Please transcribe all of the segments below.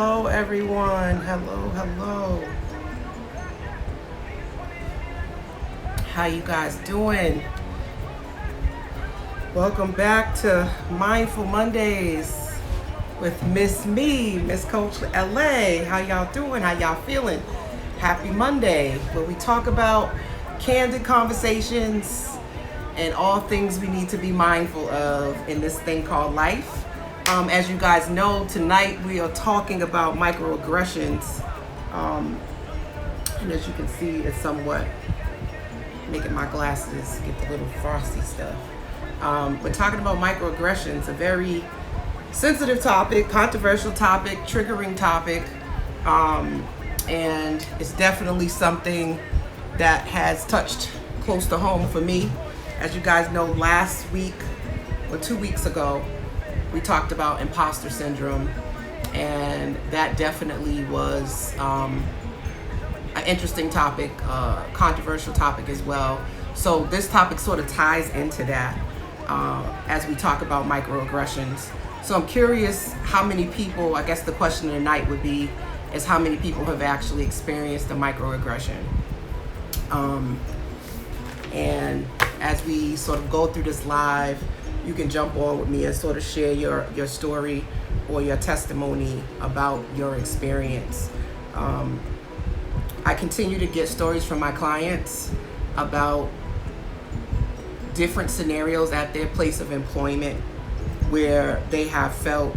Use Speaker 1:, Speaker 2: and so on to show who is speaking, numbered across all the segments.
Speaker 1: Hello, everyone. Hello. How you guys doing? Welcome back to Mindful Mondays with Miss Mccoach LA. How y'all doing? How y'all feeling? Happy Monday, where we talk about candid conversations and all things we need to be mindful of in this thing called life. As you guys know, tonight we are talking about microaggressions. And as you can see, it's somewhat making my glasses get the little frosty stuff. We're talking about microaggressions, a very sensitive topic, controversial topic, triggering topic. And it's definitely something that has touched close to home for me. As you guys know, last week or 2 weeks ago, we talked about imposter syndrome, and that definitely was an interesting topic, controversial topic as well. So this topic sort of ties into that as we talk about microaggressions. So I'm curious how many people, I guess the question of the night would be, is how many people have actually experienced a microaggression? And as we sort of go through this live, you can jump on with me and sort of share your story or your testimony about your experience. I continue to get stories from my clients about different scenarios at their place of employment where they have felt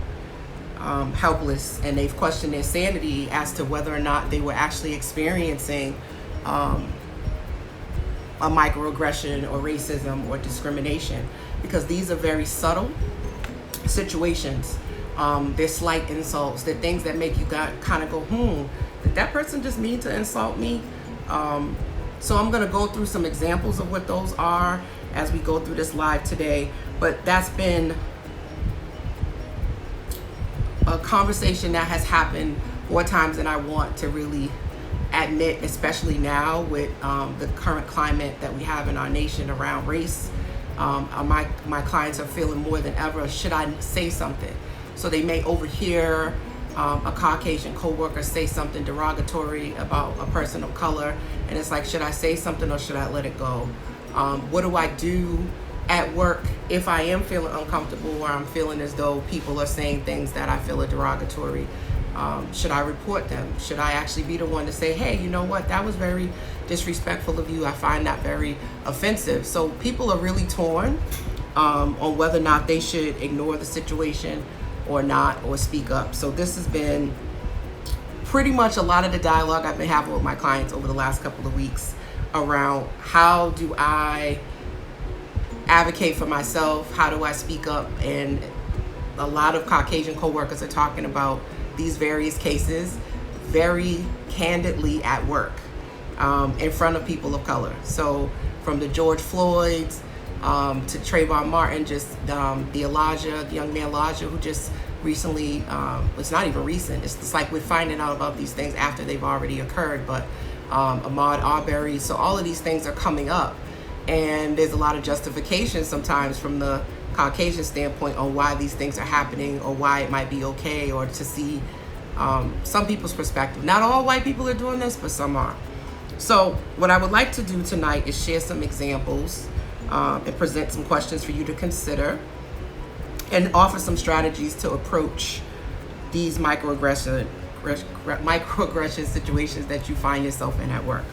Speaker 1: helpless, and they've questioned their sanity as to whether or not they were actually experiencing a microaggression or racism or discrimination, because these are very subtle situations. They're slight insults. They're things that make you kind of go, did that person just mean to insult me? So I'm going to go through some examples of what those are as we go through this live today. But that's been a conversation that has happened more times than I want to really admit, especially now with the current climate that we have in our nation around race. My clients are feeling more than ever, should I say something? So they may overhear a Caucasian coworker say something derogatory about a person of color, and it's like, should I say something or should I let it go? What do I do at work if I am feeling uncomfortable or I'm feeling as though people are saying things that I feel are derogatory? Should I report them? Should I actually be the one to say, hey, you know what, that was very disrespectful of you. I find that very offensive. So people are really torn on whether or not they should ignore the situation or not, or speak up. So this has been pretty much a lot of the dialogue I've been having with my clients over the last couple of weeks around how do I advocate for myself? How do I speak up? And a lot of Caucasian coworkers are talking about these various cases very candidly at work, in front of people of color. So from the George Floyds to Trayvon Martin, just the young man Elijah, who just recently, it's not even recent, it's like we're finding out about these things after they've already occurred, but Ahmaud Arbery. So all of these things are coming up, and there's a lot of justification sometimes from the Caucasian standpoint on why these things are happening or why it might be okay, or to see some people's perspective. Not all white people are doing this, but some are. So what I would like to do tonight is share some examples and present some questions for you to consider, and offer some strategies to approach these microaggression situations that you find yourself in at work.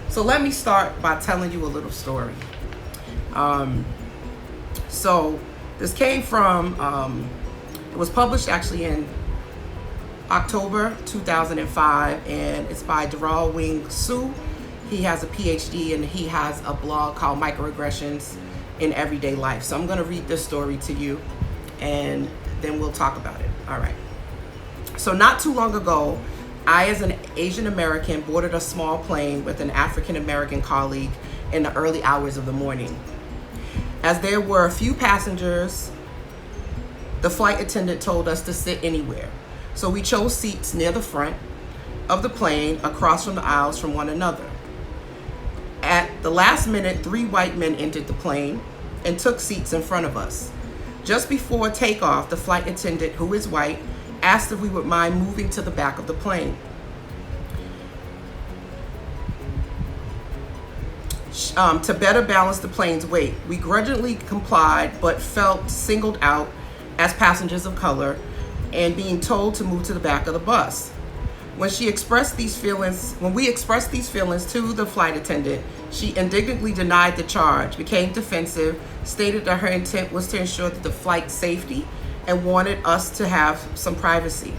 Speaker 1: So let me start by telling you a little story. So this came from, it was published actually in October 2005, and it's by Daryl Wing Sue. He has a PhD and he has a blog called Microaggressions in Everyday Life. So I'm going to read this story to you, and then we'll talk about it. All right. So not too long ago, I, as an Asian American, boarded a small plane with an African American colleague in the early hours of the morning. As there were a few passengers, the flight attendant told us to sit anywhere. So we chose seats near the front of the plane, across from the aisles from one another. At the last minute, 3 white men entered the plane and took seats in front of us. Just before takeoff, the flight attendant, who is white, asked if we would mind moving to the back of the plane. To better balance the plane's weight. We grudgingly complied, but felt singled out as passengers of color and being told to move to the back of the bus. When we expressed these feelings to the flight attendant, she indignantly denied the charge, became defensive, stated that her intent was to ensure that the flight's safety and wanted us to have some privacy.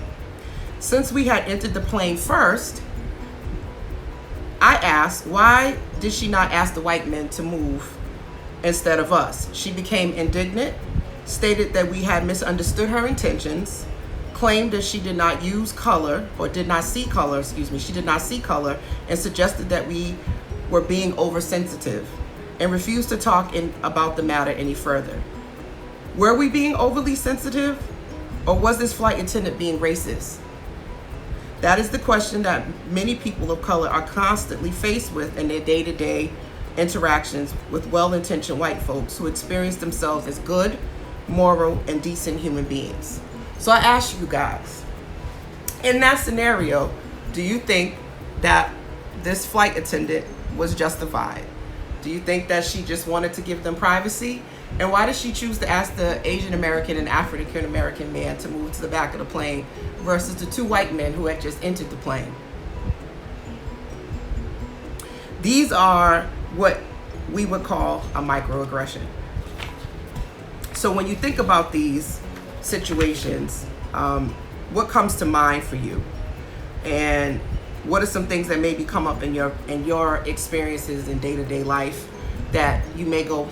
Speaker 1: Since we had entered the plane first, I asked, why did she not ask the white men to move instead of us? She became indignant, stated that we had misunderstood her intentions, claimed that she did not use color, or did not see color, she did not see color, and suggested that we were being oversensitive, and refused to talk about the matter any further. Were we being overly sensitive, or was this flight attendant being racist? That is the question that many people of color are constantly faced with in their day-to-day interactions with well-intentioned white folks who experience themselves as good, moral, and decent human beings. So I ask you guys, in that scenario, do you think that this flight attendant was justified? Do you think that she just wanted to give them privacy? And why did she choose to ask the Asian American and African American man to move to the back of the plane versus the two white men who had just entered the plane? These are what we would call a microaggression. So when you think about these situations, what comes to mind for you? And what are some things that maybe come up in your experiences in day-to-day life that you may go,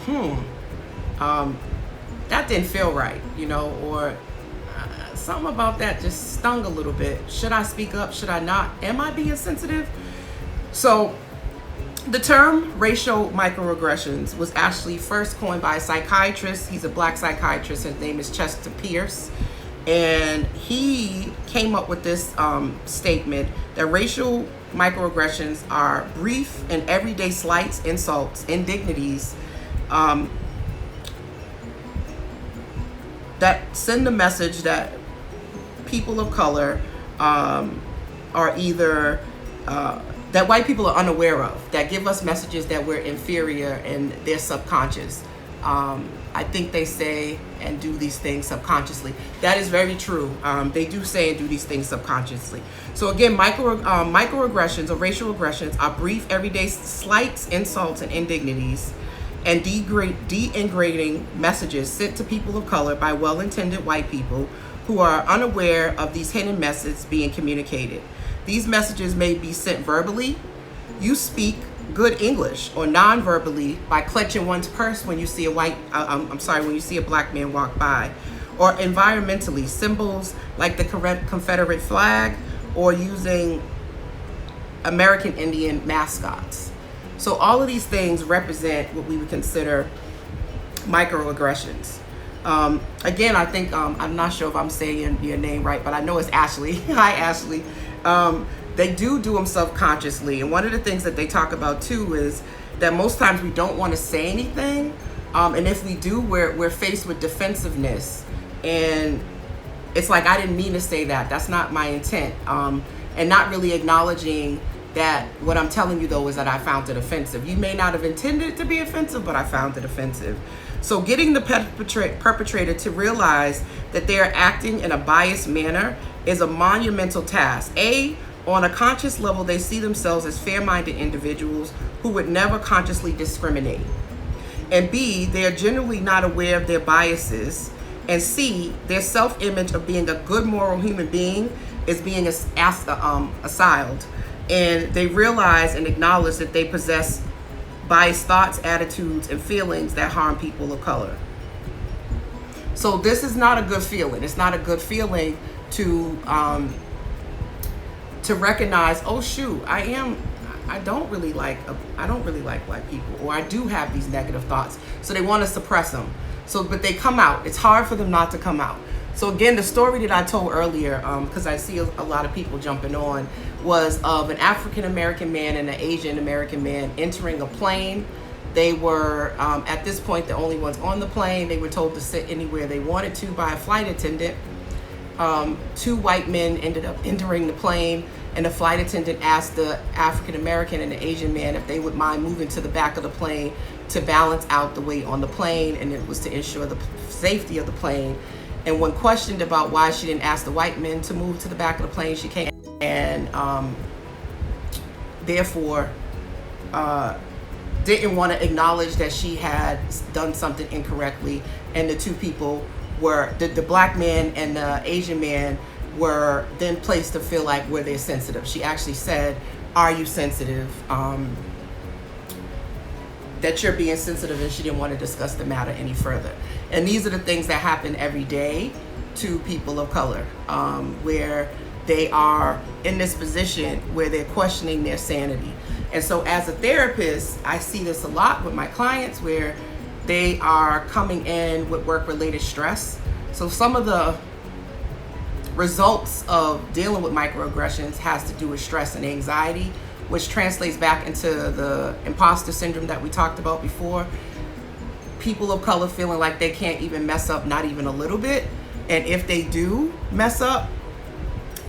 Speaker 1: that didn't feel right, or something about that just stung a little bit. Should I speak up? Should I not? Am I being sensitive? So the term racial microaggressions was actually first coined by a psychiatrist. He's a black psychiatrist. His name is Chester Pierce. And he came up with this statement that racial microaggressions are brief and everyday slights, insults, indignities that send the message that people of color are either, that white people are unaware of, that give us messages that we're inferior and they're subconscious. I think they say and do these things subconsciously. That is very true. They do say and do these things subconsciously. So again, microaggressions or racial aggressions are brief, everyday slights, insults, and indignities, and degrading messages sent to people of color by well-intended white people who are unaware of these hidden messages being communicated. These messages may be sent verbally. You speak good English, or non-verbally by clenching one's purse when you see when you see a black man walk by, or environmentally, symbols like the Confederate flag, or using American Indian mascots. So all of these things represent what we would consider microaggressions. Again, I think, I'm not sure if I'm saying your name right, but I know it's Ashley. Hi, Ashley. They do them subconsciously. And one of the things that they talk about too is that most times we don't want to say anything. And if we do, we're faced with defensiveness. And it's like, I didn't mean to say that. That's not my intent. And not really acknowledging that what I'm telling you though is that I found it offensive. You may not have intended it to be offensive, but I found it offensive. So getting the perpetrator to realize that they are acting in a biased manner is a monumental task. On a conscious level, they see themselves as fair-minded individuals who would never consciously discriminate. And B, they are generally not aware of their biases. And C, their self-image of being a good moral human being is being assailed. And they realize and acknowledge that they possess biased thoughts, attitudes, and feelings that harm people of color. So this is not a good feeling. It's not a good feeling to recognize, oh shoot, I don't really like black people, or I do have these negative thoughts. So they want to suppress them. But they come out. It's hard for them not to come out. So again, the story that I told earlier, because I see a lot of people jumping on, was of an African American man and an Asian American man entering a plane. They were, at this point, the only ones on the plane. They were told to sit anywhere they wanted to by a flight attendant. Two white men ended up entering the plane, and the flight attendant asked the African American and the Asian man if they would mind moving to the back of the plane to balance out the weight on the plane, and it was to ensure the safety of the plane. And when questioned about why she didn't ask the white men to move to the back of the plane, she came and therefore didn't want to acknowledge that she had done something incorrectly. And the two people were, the black man and the Asian man were then placed to feel like were they sensitive. She actually said, "Are you sensitive?" That you're being sensitive, and she didn't want to discuss the matter any further. And these are the things that happen every day to people of color, where they are in this position where they're questioning their sanity. And so as a therapist, I see this a lot with my clients where they are coming in with work-related stress. So some of the results of dealing with microaggressions has to do with stress and anxiety, which translates back into the imposter syndrome that we talked about before. People of color feeling like they can't even mess up, not even a little bit. And if they do mess up,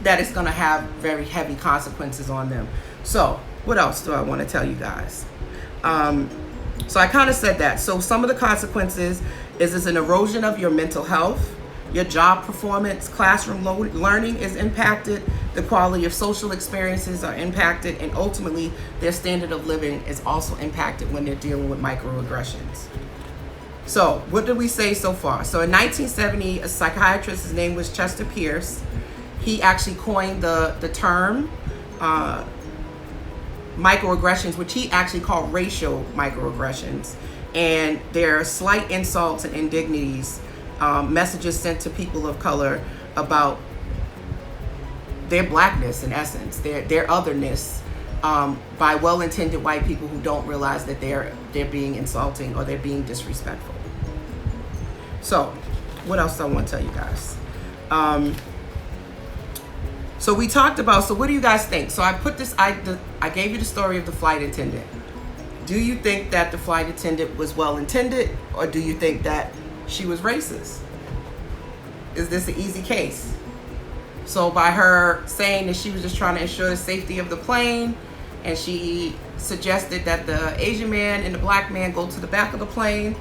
Speaker 1: that it's gonna have very heavy consequences on them. So what else do I wanna tell you guys? So I kind of said that. So some of the consequences is an erosion of your mental health, your job performance, classroom learning is impacted, the quality of social experiences are impacted, and ultimately their standard of living is also impacted when they're dealing with microaggressions. So what did we say so far? So in 1970, a psychiatrist, his name was Chester Pierce, he actually coined the term microaggressions, which he actually called racial microaggressions. And they're slight insults and indignities, messages sent to people of color about their blackness, in essence, their otherness, by well-intended white people who don't realize that they're being insulting or they're being disrespectful. So what else do I want to tell you guys? So we talked about, so what do you guys think? So I put this, I gave you the story of the flight attendant. Do you think that the flight attendant was well-intended, or do you think that she was racist? Is this an easy case? So by her saying that she was just trying to ensure the safety of the plane, and she suggested that the Asian man and the black man go to the back of the plane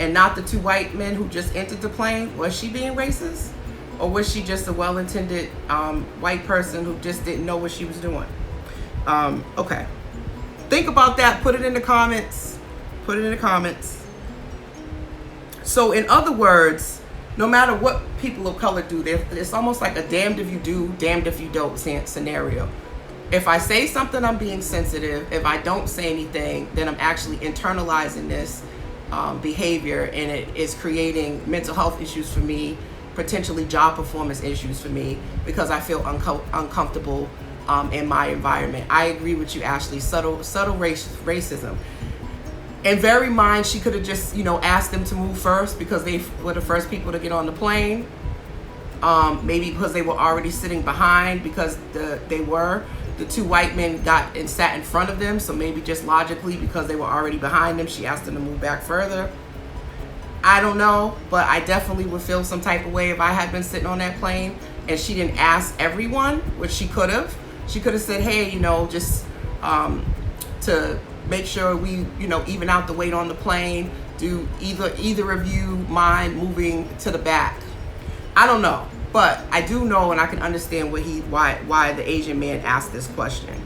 Speaker 1: and not the two white men who just entered the plane, was she being racist? Or was she just a well-intended white person who just didn't know what she was doing? Okay. Think about that. Put it in the comments. Put it in the comments. So in other words, no matter what people of color do, it's almost like a damned if you do, damned if you don't scenario. If I say something, I'm being sensitive. If I don't say anything, then I'm actually internalizing this behavior, and it is creating mental health issues for me, potentially job performance issues for me, because I feel uncomfortable in my environment. I agree with you, Ashley. Subtle racism. In very mind, she could have just, asked them to move first because they were the first people to get on the plane. Maybe because they were already sitting behind, because the two white men got and sat in front of them. So maybe just logically, because they were already behind them, she asked them to move back further. I don't know, but I definitely would feel some type of way if I had been sitting on that plane and she didn't ask everyone, which she could have. She could have said, hey, just to make sure we, even out the weight on the plane, do either of you mind moving to the back? I don't know, but I do know, and I can understand why the Asian man asked this question.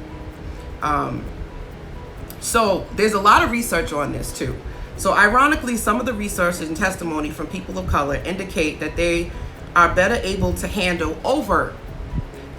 Speaker 1: So there's a lot of research on this too. So ironically, some of the research and testimony from people of color indicate that they are better able to handle overt,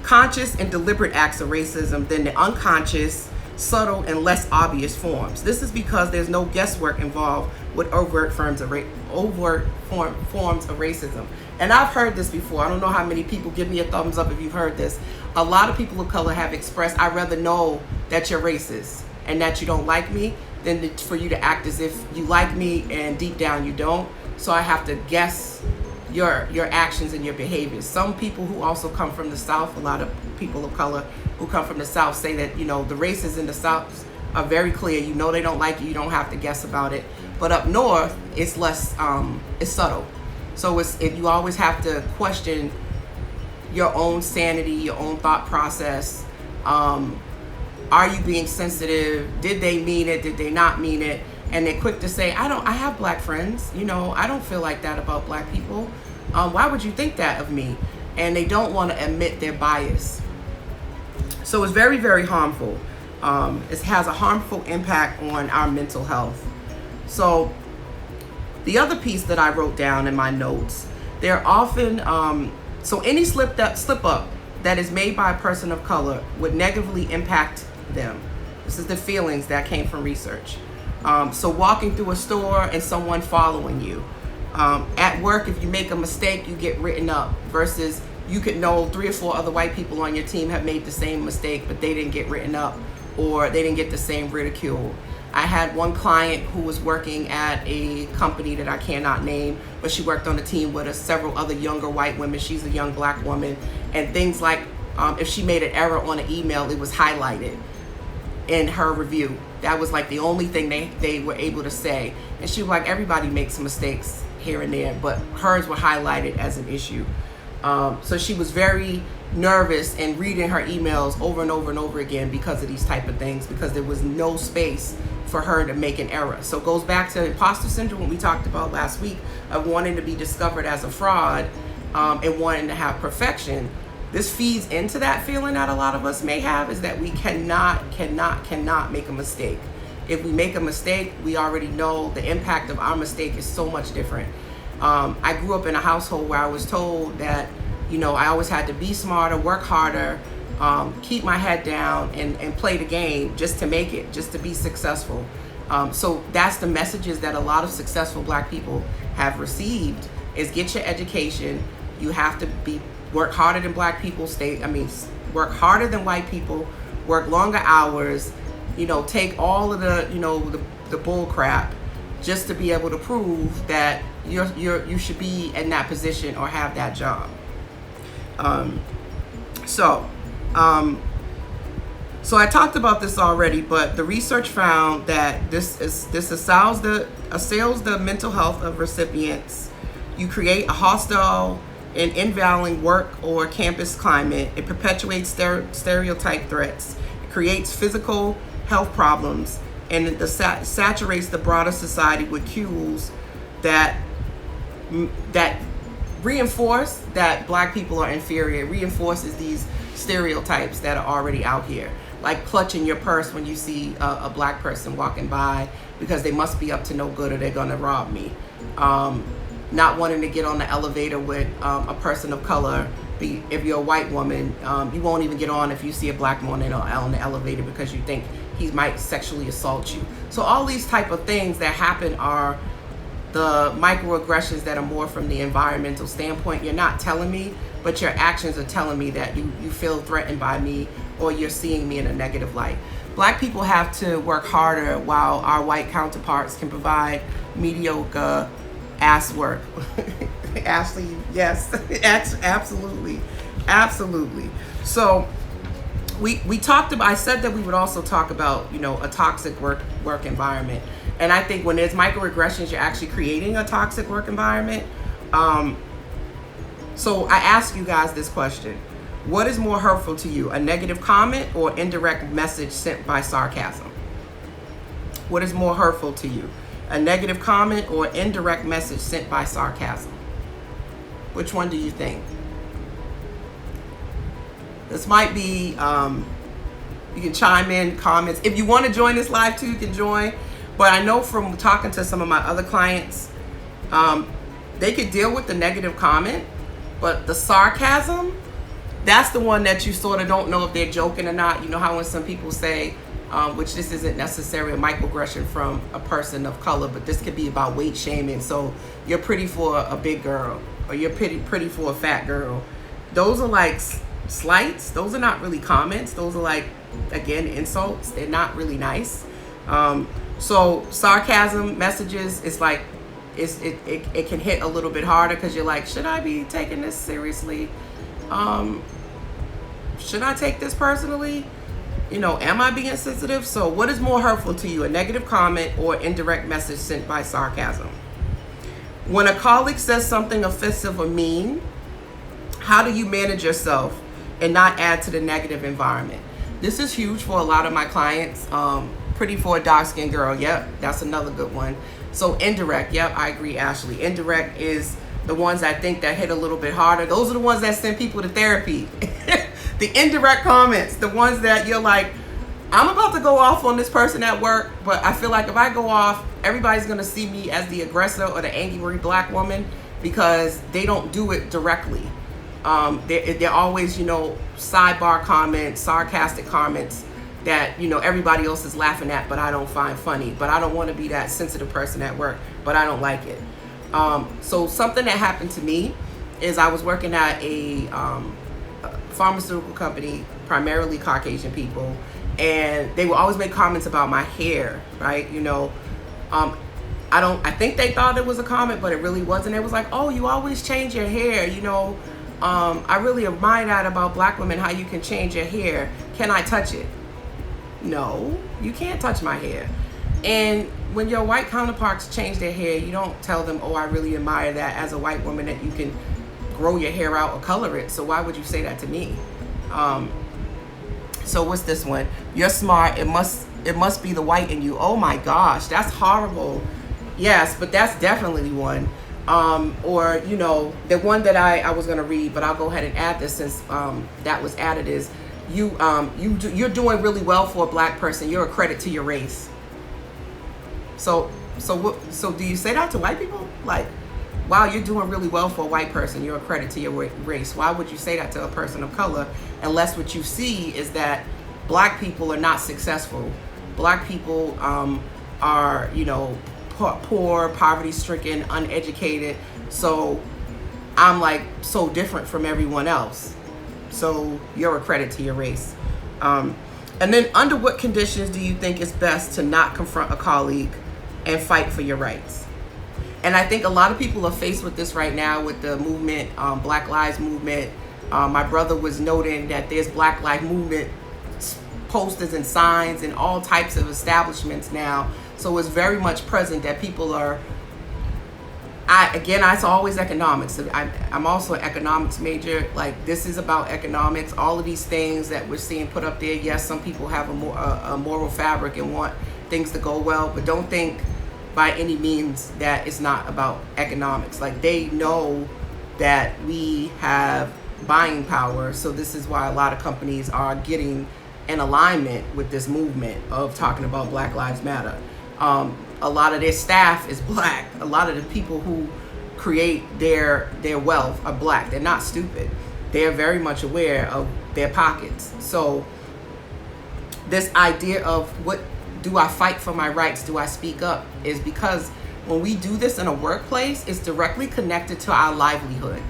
Speaker 1: conscious and deliberate acts of racism than the unconscious, subtle, and less obvious forms. This is because there's no guesswork involved with overt forms of racism. And I've heard this before. I don't know how many people, give me a thumbs up if you've heard this. A lot of people of color have expressed, I'd rather know that you're racist and that you don't like me than for you to act as if you like me and deep down you don't. So I have to guess your actions and your behaviors. Some people who also come from the South, a lot of people of color who come from the South say that, the races in the South are very clear. They don't like you, you don't have to guess about it. But up north, it's less, it's subtle. So you always have to question your own sanity, your own thought process. Are you being sensitive? Did they mean it? Did they not mean it? And they're quick to say, I have black friends. I don't feel like that about black people. Why would you think that of me? And they don't want to admit their bias. So it's very, very harmful. It has a harmful impact on our mental health. So the other piece that I wrote down in my notes, they're often, so any slip up that is made by a person of color would negatively impact them. This is the feelings that came from research. So walking through a store and someone following you. At work, if you make a mistake, you get written up, versus you could know 3 or 4 other white people on your team have made the same mistake, but they didn't get written up, or they didn't get the same ridicule. I had one client who was working at a company that I cannot name, but she worked on a team with several other younger white women. She's a young black woman, and things like if she made an error on an email, it was highlighted in her review. That was like the only thing they were able to say. And she was like, everybody makes mistakes here and there, but hers were highlighted as an issue. So she was very nervous and reading her emails over and over and over again because of these type of things, because there was no space for her to make an error. So it goes back to imposter syndrome, what we talked about last week, of wanting to be discovered as a fraud and wanting to have perfection. This feeds into that feeling that a lot of us may have, is that we cannot make a mistake. If we make a mistake, we already know the impact of our mistake is so much different. I grew up in a household where I was told that, I always had to be smarter, work harder, keep my head down, and play the game just to make it, just to be successful. So that's the messages that a lot of successful black people have received, is get your education. You have to work harder than black people, work harder than white people, work longer hours, take all of the bull crap just to be able to prove that you should be in that position or have that job. So I talked about this already, but the research found that this assails the mental health of recipients. You create a hostile and invaluing work or campus climate. It perpetuates stereotype threats. It creates physical health problems, and it saturates the broader society with cues that reinforce that black people are inferior. It reinforces these stereotypes that are already out here, like clutching your purse when you see a black person walking by because they must be up to no good or they're gonna rob me. Not wanting to get on the elevator with a person of color. If you're a white woman, you won't even get on if you see a black woman on the elevator because you think he might sexually assault you. So all these type of things that happen are the microaggressions that are more from the environmental standpoint. You're not telling me, but your actions are telling me that you feel threatened by me, or you're seeing me in a negative light. Black people have to work harder while our white counterparts can provide mediocre ass work. Ashley, yes, absolutely. So we talked about, I said that we would also talk about, a toxic work environment. And I think when there's microaggressions, you're actually creating a toxic work environment. So I ask you guys this question. What is more hurtful to you, a negative comment or indirect message sent by sarcasm? What is more hurtful to you, a negative comment or indirect message sent by sarcasm? Which one do you think? This might be, you can chime in comments. If you want to join this live too, you can join. But I know from talking to some of my other clients, they could deal with the negative comment, but the sarcasm, that's the one that you sort of don't know if they're joking or not. You know how when some people say, which this isn't necessarily a microaggression from a person of color, but this could be about weight shaming. So you're pretty for a big girl, or you're pretty for a fat girl. Those are like slights. Those are not really comments. Those are like, again, insults. They're not really nice. So sarcasm messages is like, it can hit a little bit harder because you're like, should I be taking this seriously? Should I take this personally? Am I being sensitive? So what is more hurtful to you, a negative comment or indirect message sent by sarcasm? When a colleague says something offensive or mean, how do you manage yourself and not add to the negative environment? This is huge for a lot of my clients. Pretty for a dark-skinned girl. Yep, that's another good one. So indirect. Yep, I agree, Ashley. Indirect is the ones I think that hit a little bit harder. Those are the ones that send people to therapy. The indirect comments, the ones that you're like, I'm about to go off on this person at work, but I feel like if I go off, everybody's going to see me as the aggressor or the angry black woman because they don't do it directly. They're always, sidebar comments, sarcastic comments that, everybody else is laughing at, but I don't find funny. But I don't want to be that sensitive person at work, but I don't like it. So something that happened to me is I was working at a pharmaceutical company, primarily Caucasian people, and they would always make comments about my hair, right? I think they thought it was a comment, but it really wasn't. It was like, oh, you always change your hair, I really admire that about black women, how you can change your hair. Can I touch it? No, you can't touch my hair. And when your white counterparts change their hair, you don't tell them, oh, I really admire that as a white woman that you can grow your hair out or color it. So why would you say that to me? So what's this one? You're smart. It must be the white in you. Oh my gosh, that's horrible. Yes, but that's definitely one. Or the one that I was gonna read, but I'll go ahead and add this since that was added is you're doing really well for a black person. You're a credit to your race. So do you say that to white people? Like, wow, you're doing really well for a white person. You're a credit to your race. Why would you say that to a person of color? Unless what you see is that black people are not successful. Black people are, poor, poverty-stricken, uneducated. So I'm like so different from everyone else. So you're a credit to your race. And then under what conditions do you think it's best to not confront a colleague and fight for your rights? And I think a lot of people are faced with this right now with the movement, Black Lives Movement. My brother was noting that there's Black Lives Movement posters and signs in all types of establishments now. So it's very much present that people are, it's always economics. I'm also an economics major. Like, this is about economics. All of these things that we're seeing put up there. Yes, some people have a moral fabric and want things to go well, but don't think by any means that it's not about economics. Like, they know that we have buying power. So this is why a lot of companies are getting in alignment with this movement of talking about Black Lives Matter. A lot of their staff is black. A lot of the people who create their wealth are black. They're not stupid. They're very much aware of their pockets. So this idea of what do I fight for my rights? Do I speak up? Is because when we do this in a workplace, it's directly connected to our livelihood.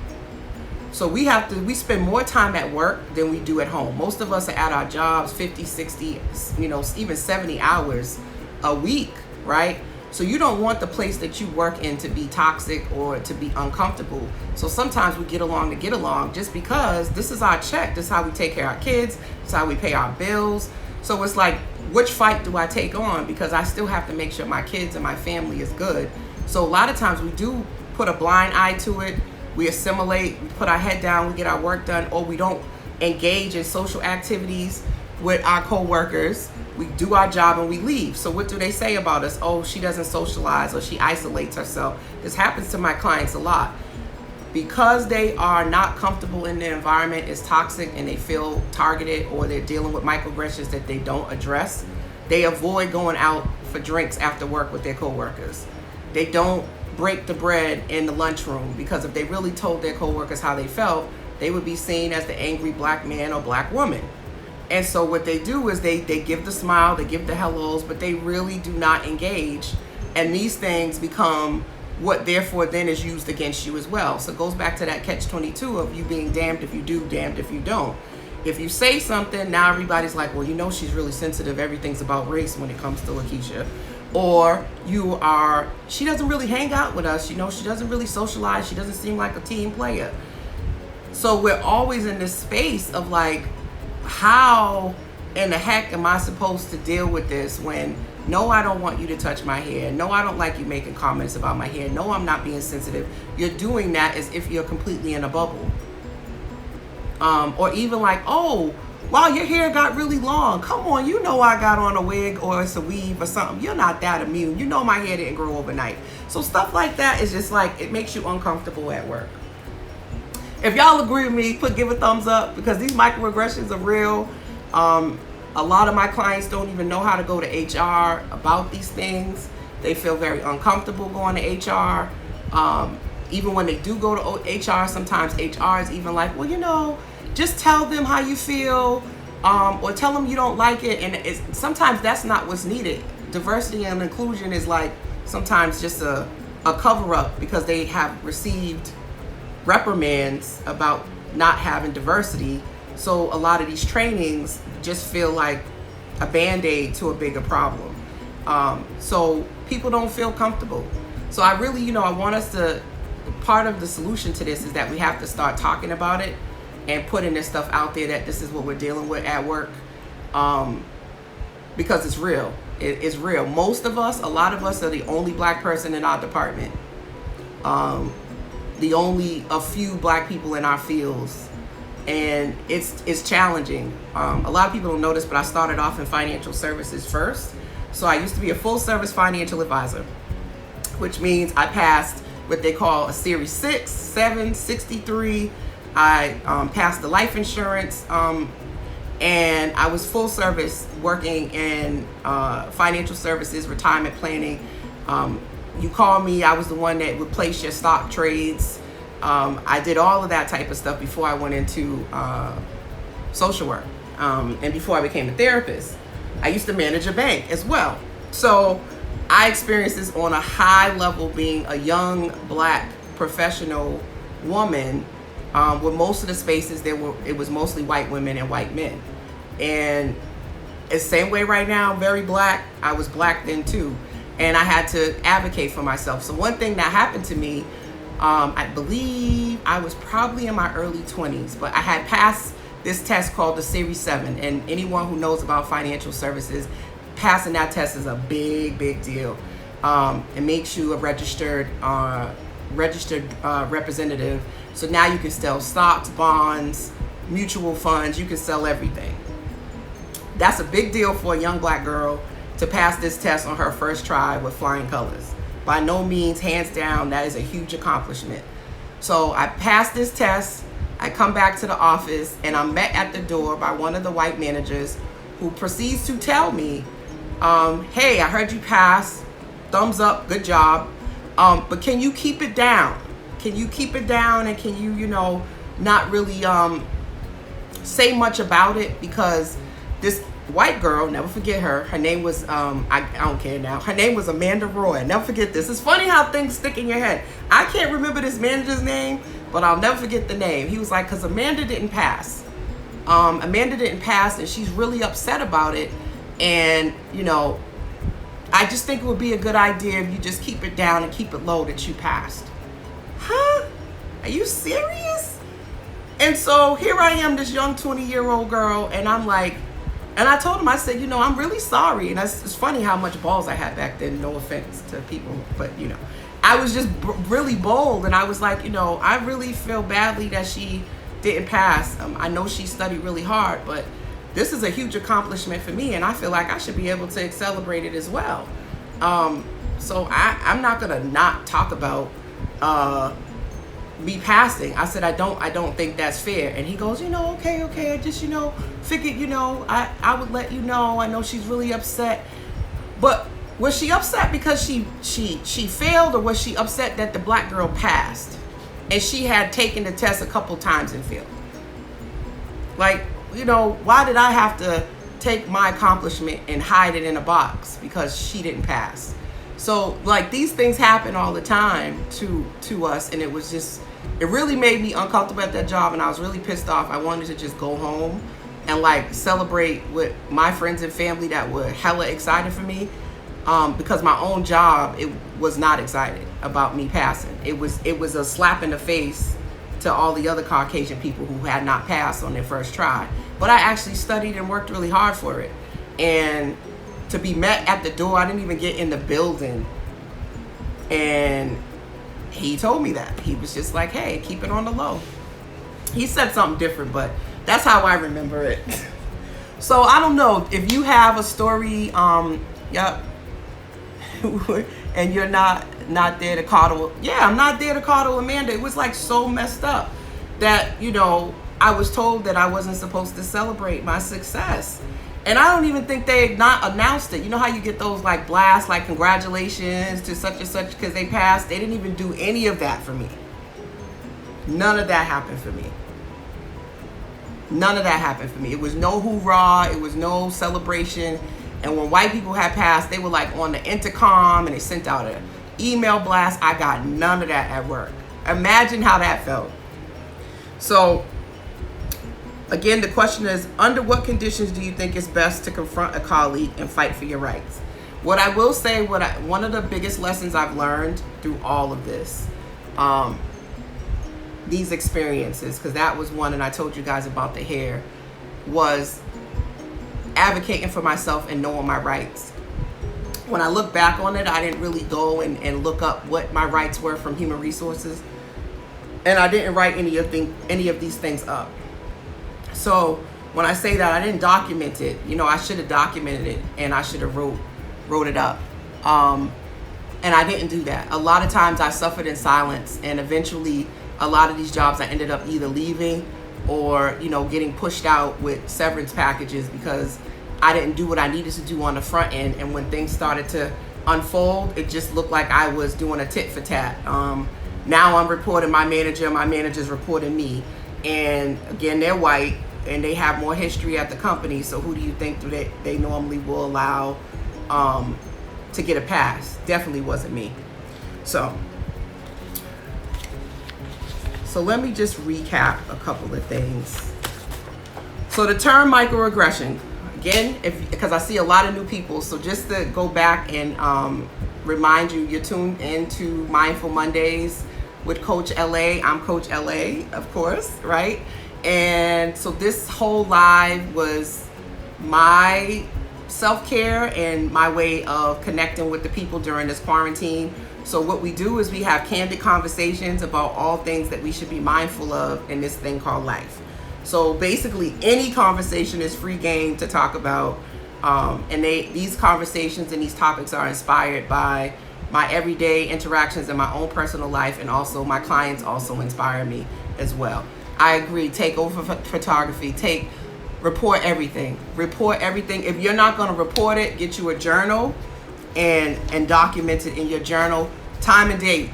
Speaker 1: So we spend more time at work than we do at home. Most of us are at our jobs 50, 60, even 70 hours a week, right? So you don't want the place that you work in to be toxic or to be uncomfortable. So sometimes we get along to get along just because this is our check. This is how we take care of our kids. This is how we pay our bills. So it's like, which fight do I take on? Because I still have to make sure my kids and my family is good. So a lot of times we do put a blind eye to it. We assimilate, we put our head down, we get our work done, or we don't engage in social activities with our co-workers. We do our job and we leave. So what do they say about us? Oh, she doesn't socialize or she isolates herself. This happens to my clients a lot. Because they are not comfortable in their environment, it's toxic, and they feel targeted, or they're dealing with microaggressions that they don't address, they avoid going out for drinks after work with their coworkers. They don't break the bread in the lunchroom, because if they really told their coworkers how they felt, they would be seen as the angry black man or black woman. And so what they do is they give the smile, they give the hellos, but they really do not engage. And these things become what therefore then is used against you as well. So it goes back to that catch-22 of you being damned if you do, damned if you don't. If you say something, now everybody's like, well, she's really sensitive. Everything's about race when it comes to Lakeisha. Or she doesn't really hang out with us. She doesn't really socialize. She doesn't seem like a team player. So we're always in this space of like, how in the heck am I supposed to deal with this when, no, I don't want you to touch my hair. No, I don't like you making comments about my hair. No, I'm not being sensitive. You're doing that as if you're completely in a bubble. Or even like, oh, wow, your hair got really long. Come on, you know I got on a wig or it's a weave or something. You're not that immune. You know my hair didn't grow overnight. So stuff like that is just like, it makes you uncomfortable at work. If y'all agree with me, give a thumbs up, because these microaggressions are real. A lot of my clients don't even know how to go to HR about these things. They feel very uncomfortable going to HR. Even when they do go to HR, sometimes HR is even like, well, you know, just tell them how you feel, or tell them you don't like it. And sometimes that's not what's needed. Diversity and inclusion is like sometimes just a cover-up because they have received reprimands about not having diversity. So a lot of these trainings just feel like a band-aid to a bigger problem. So people don't feel comfortable. So I really, I want us to, part of the solution to this is that we have to start talking about it and putting this stuff out there, that this is what we're dealing with at work, because it's real. It's real. Most of us, a lot of us, are the only black person in our department. A few black people in our fields. And it's challenging. A lot of people don't know this, but I started off in financial services first. So I used to be a full service financial advisor, which means I passed what they call a Series 6, 7, 63. I passed the life insurance, and I was full service working in financial services, retirement planning. You call me, I was the one that would place your stock trades. I did all of that type of stuff before I went into social work, and before I became a therapist. I used to manage a bank as well. So I experienced this on a high level, being a young black professional woman, with most of the spaces it was mostly white women and white men. And it's the same way right now, I'm very black. I was black then too. And I had to advocate for myself. So one thing that happened to me, I believe I was probably in my early 20s, but I had passed this test called the Series 7. And anyone who knows about financial services, passing that test is a big, big deal. It makes you a registered representative. So now you can sell stocks, bonds, mutual funds. You can sell everything. That's a big deal for a young black girl to pass this test on her first try with flying colors. By no means, hands down, that is a huge accomplishment. So I passed this test. I come back to the office and I'm met at the door by one of the white managers, who proceeds to tell me, hey, I heard you pass, thumbs up, good job. But can you keep it down? Can you keep it down, and can you, not really say much about it? Because this white girl, never forget her name was, I don't care now. Her name was Amanda Roy. Never forget this. It's funny how things stick in your head. I can't remember this manager's name, but I'll never forget the name. He was like, because Amanda didn't pass. Amanda didn't pass, and she's really upset about it. And, I just think it would be a good idea if you just keep it down and keep it low that you passed. Huh? Are you serious? And so here I am, this young 20-year-old girl, and I'm like, and I told him, I said, I'm really sorry. And it's funny how much balls I had back then, no offense to people, but, I was just really bold. And I was like, I really feel badly that she didn't pass. I know she studied really hard, but this is a huge accomplishment for me, and I feel like I should be able to celebrate it as well. So I'm not gonna not talk about me passing. I said I don't think that's fair. And he goes, okay, I just figured I would let you know. I know she's really upset, but was she upset because she failed, or was she upset that the black girl passed and she had taken the test a couple times and failed? Like, why did I have to take my accomplishment and hide it in a box because she didn't pass? So, like, these things happen all the time to us, and it really made me uncomfortable at that job, and I was really pissed off. I wanted to just go home and, like, celebrate with my friends and family that were hella excited for me, because my own job, it was not excited about me passing. It was a slap in the face to all the other Caucasian people who had not passed on their first try. but I actually studied and worked really hard for it. And to be met at the door, I didn't even get in the building. And he told me that. He was just like, hey, keep it on the low. He said something different, but that's how I remember it. So I don't know if you have a story, and you're not there to coddle. Yeah, I'm not there to coddle Amanda. It was like so messed up that, you know, I was told that I wasn't supposed to celebrate my success. And I don't even think they not announced it. You know how you get those like blasts, like congratulations to such and such because they passed? They didn't even do any of that for me. None of that happened for me. None of that happened for me. It was no hoorah. It was no celebration. And when white people had passed, they were like on the intercom and they sent out an email blast. I got none of that at work. Imagine how that felt. So again, the question is, under what conditions do you think it's best to confront a colleague and fight for your rights? What I will say, one of the biggest lessons I've learned through all of this, these experiences, because that was one, and I told you guys about the hair, was advocating for myself and knowing my rights. When I look back on it, I didn't really go and look up what my rights were from human resources, and I didn't write any of these things up. So when I say that, I didn't document it. You know, I should have documented it, and I should have wrote it up. And I didn't do that. A lot of times I suffered in silence, and eventually a lot of these jobs I ended up either leaving or, you know, getting pushed out with severance packages because I didn't do what I needed to do on the front end. And when things started to unfold, it just looked like I was doing a tit for tat. Now I'm reporting my manager's reporting me. And again, they're white and they have more history at the company. So who do you think they normally will allow to get a pass? Definitely wasn't me. So let me just recap a couple of things. So the term microaggression, again, because I see a lot of new people, so just to go back and remind you, you're tuned into Mindful Mondays with Coach LA. I'm Coach LA, of course, right? And so this whole live was my self-care and my way of connecting with the people during this quarantine. So what we do is we have candid conversations about all things that we should be mindful of in this thing called life. So basically any conversation is free game to talk about. And these conversations and these topics are inspired by my everyday interactions in my own personal life, and also my clients also inspire me as well. I agree, take over photography, report everything. If you're not gonna report it, get you a journal and document it in your journal, time and date.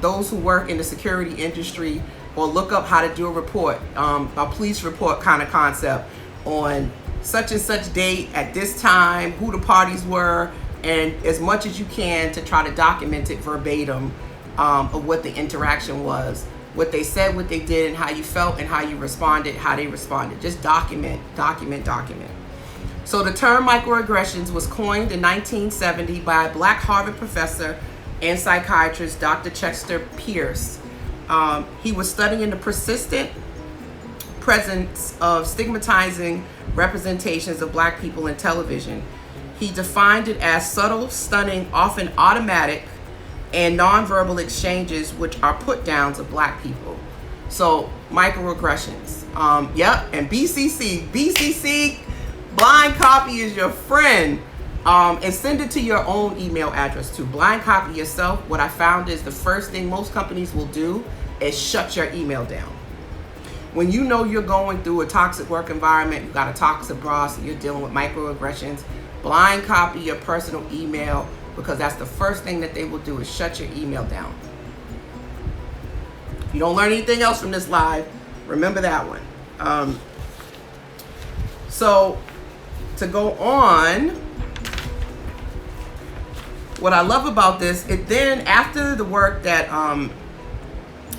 Speaker 1: Those who work in the security industry, or look up how to do a report, a police report kind of concept on such and such date at this time, who the parties were, and as much as you can to try to document it verbatim of what the interaction was, what they said, what they did, and how you felt and how you responded, how they responded. Just document. So the term microaggressions was coined in 1970 by a Black Harvard professor and psychiatrist, Dr. Chester Pierce. He was studying the persistent presence of stigmatizing representations of Black people in television. He defined it as subtle, stunning, often automatic, and nonverbal exchanges which are put downs of Black people. So microaggressions. And BCC, blind copy is your friend. And send it to your own email address too. Blind copy yourself. What I found is the first thing most companies will do is shut your email down. When you know you're going through a toxic work environment, you've got a toxic boss, and you're dealing with microaggressions, blind copy your personal email, because that's the first thing that they will do is shut your email down. If you don't learn anything else from this live, remember that one. So to go on, what I love about this, it then, after the work that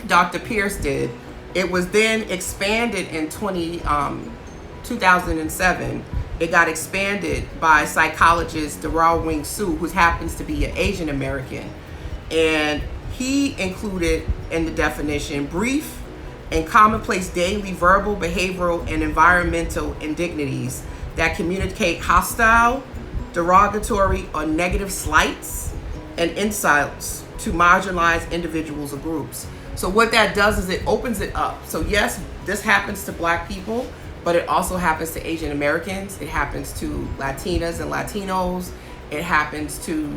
Speaker 1: Dr. Pierce did, it was then expanded in 2007. It got expanded by psychologist Darrell Wing Su, who happens to be an Asian American. And he included in the definition brief, and commonplace daily verbal, behavioral, and environmental indignities that communicate hostile, derogatory, or negative slights and insults to marginalized individuals or groups. So what that does is it opens it up. So yes, this happens to Black people, but it also happens to Asian Americans. It happens to Latinas and Latinos. It happens to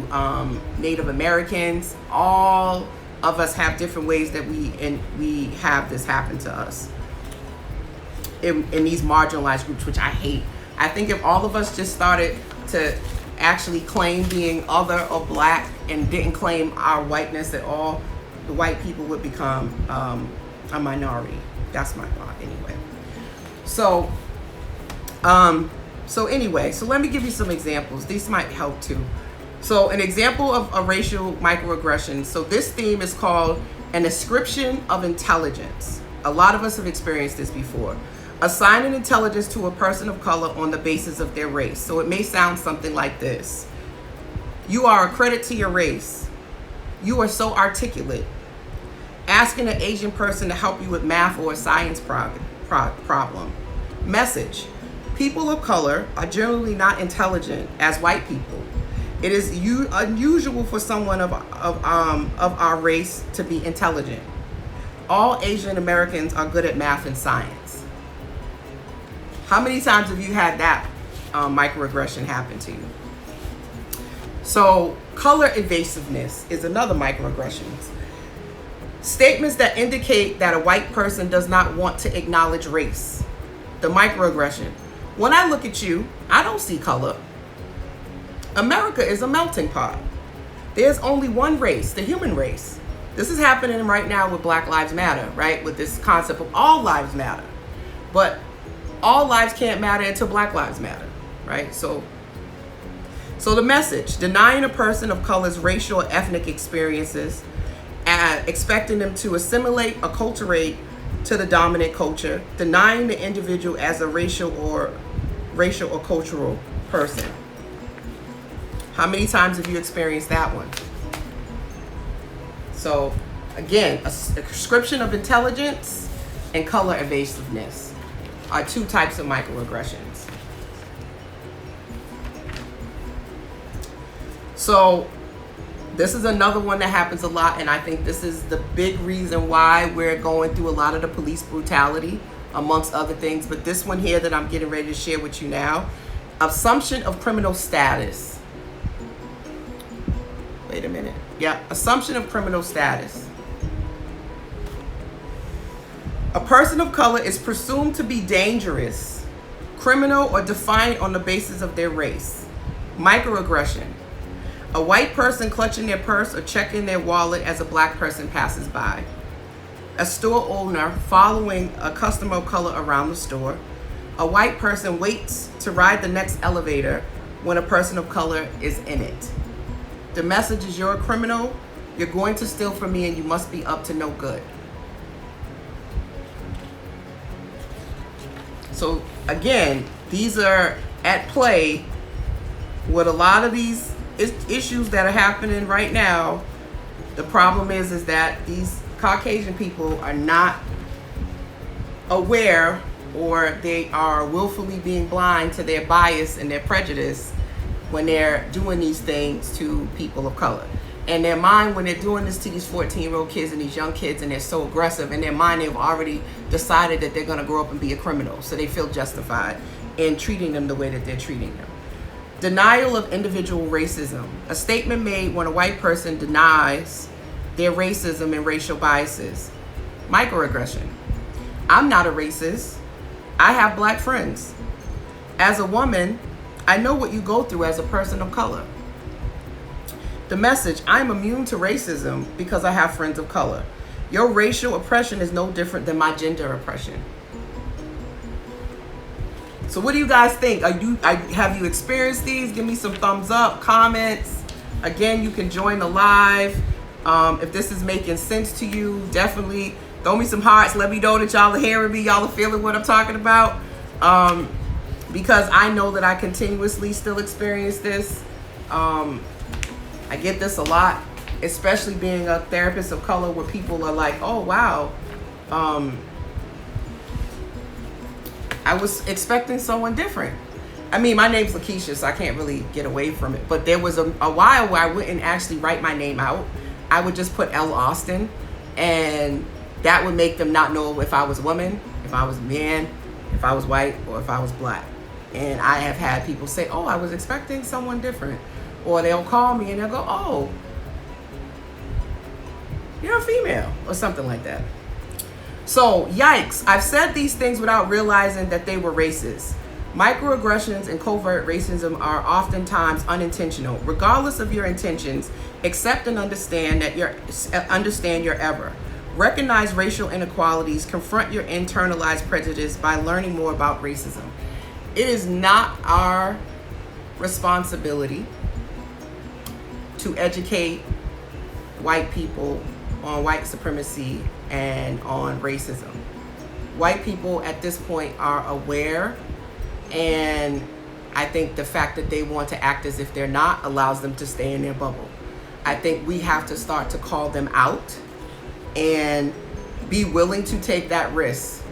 Speaker 1: Native Americans. All of us have different ways that we have this happen to us in these marginalized groups, which I hate. I think if all of us just started to actually claim being other or Black and didn't claim our whiteness at all, the white people would become a minority. That's my thought anyway. So anyway, so let me give you some examples. These might help too. So an example of a racial microaggression. So this theme is called an ascription of intelligence. A lot of us have experienced this before. Assigning intelligence to a person of color on the basis of their race. So it may sound something like this. You are a credit to your race. You are so articulate. Asking an Asian person to help you with math or a science problem. Message. People of color are generally not intelligent as white people. It is unusual for someone of our race to be intelligent. All Asian Americans are good at math and science. How many times have you had that microaggression happen to you? So color evasiveness is another microaggression. Statements that indicate that a white person does not want to acknowledge race. The microaggression. When I look at you, I don't see color. America is a melting pot. There's only one race, the human race. This is happening right now with Black Lives Matter, right? With this concept of all lives matter. But all lives can't matter until Black Lives Matter, right? So the message, denying a person of color's racial or ethnic experiences, expecting them to assimilate, acculturate to the dominant culture, denying the individual as a racial or cultural person. How many times have you experienced that one? So again, a description of intelligence and color evasiveness are two types of microaggressions. So this is another one that happens a lot, and I think this is the big reason why we're going through a lot of the police brutality, amongst other things. But this one here that I'm getting ready to share with you now, assumption of criminal status. Wait a minute. Yeah, assumption of criminal status. A person of color is presumed to be dangerous, criminal, or defiant on the basis of their race. Microaggression. A white person clutching their purse or checking their wallet as a Black person passes by. A store owner following a customer of color around the store. A white person waits to ride the next elevator when a person of color is in it. The message is, you're a criminal, you're going to steal from me, and you must be up to no good. So again, these are at play with a lot of these issues that are happening right now. The problem is that these Caucasian people are not aware, or they are willfully being blind to their bias and their prejudice when they're doing these things to people of color. In their mind, when they're doing this to these 14-year-old kids and these young kids, and they're so aggressive, in their mind they've already decided that they're going to grow up and be a criminal, so they feel justified in treating them the way that they're treating them. Denial of individual racism. A statement made when a white person denies their racism and racial biases. Microaggression. I'm not a racist. I have Black friends. As a woman, I know what you go through as a person of color. The message, I'm immune to racism because I have friends of color. Your racial oppression is no different than my gender oppression. So what do you guys think? Have you experienced these? Give me some thumbs up, comments. Again, you can join the live. If this is making sense to you, definitely throw me some hearts. Let me know that y'all are hearing me. Y'all are feeling what I'm talking about. Because I know that I continuously still experience this. I get this a lot, especially being a therapist of color, where people are like, oh, wow, I was expecting someone different. I mean, my name's Lakeisha, so I can't really get away from it. But there was a while where I wouldn't actually write my name out. I would just put L. Austin, and that would make them not know if I was a woman, if I was a man, if I was white, or if I was black. And I have had people say, oh, I was expecting someone different. Or they'll call me and they'll go, oh, you're a female, or something like that. So, yikes, I've said these things without realizing that they were racist. Microaggressions and covert racism are oftentimes unintentional. Regardless of your intentions, accept and understand your error. Recognize racial inequalities, confront your internalized prejudice by learning more about racism. It is not our responsibility to educate white people on white supremacy and on racism. White people at this point are aware, and I think the fact that they want to act as if they're not allows them to stay in their bubble. I think we have to start to call them out and be willing to take that risk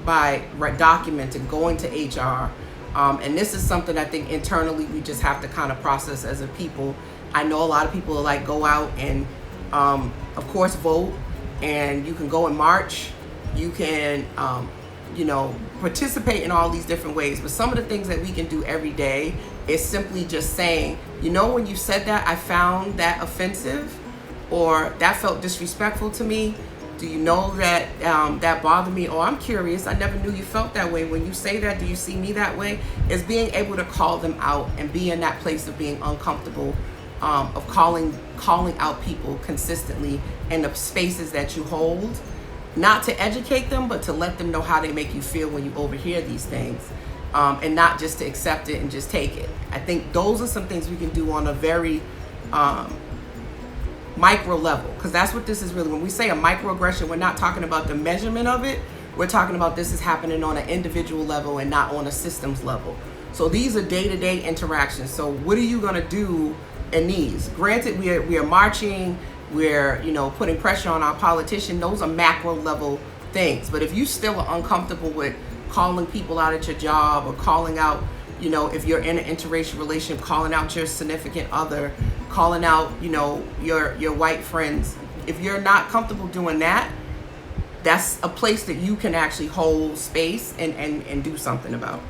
Speaker 1: by documenting, going to HR. And this is something I think internally we just have to kind of process as a people. I know a lot of people are like, go out and of course vote, and you can go and march, you can participate in all these different ways. But some of the things that we can do every day is simply just saying, when you said that, I found that offensive, or that felt disrespectful to me. Do you know that that bothered me? Or I'm curious, I never knew you felt that way. When you say that, do you see me that way? Is being able to call them out and be in that place of being uncomfortable, of calling out people consistently in the spaces that you hold, not to educate them, but to let them know how they make you feel when you overhear these things, and not just to accept it and just take it. I think those are some things we can do on a very micro level, because that's what this is really. When we say a microaggression, we're not talking about the measurement of it. We're talking about this is happening on an individual level and not on a systems level. So these are day-to-day interactions. So what are you going to do in these? Granted, we are marching, we're putting pressure on our politician. Those are macro level things. But if you still are uncomfortable with calling people out at your job, or calling out, if you're in an interracial relationship, calling out your significant other, calling out, your white friends, if you're not comfortable doing that, that's a place that you can actually hold space and do something about.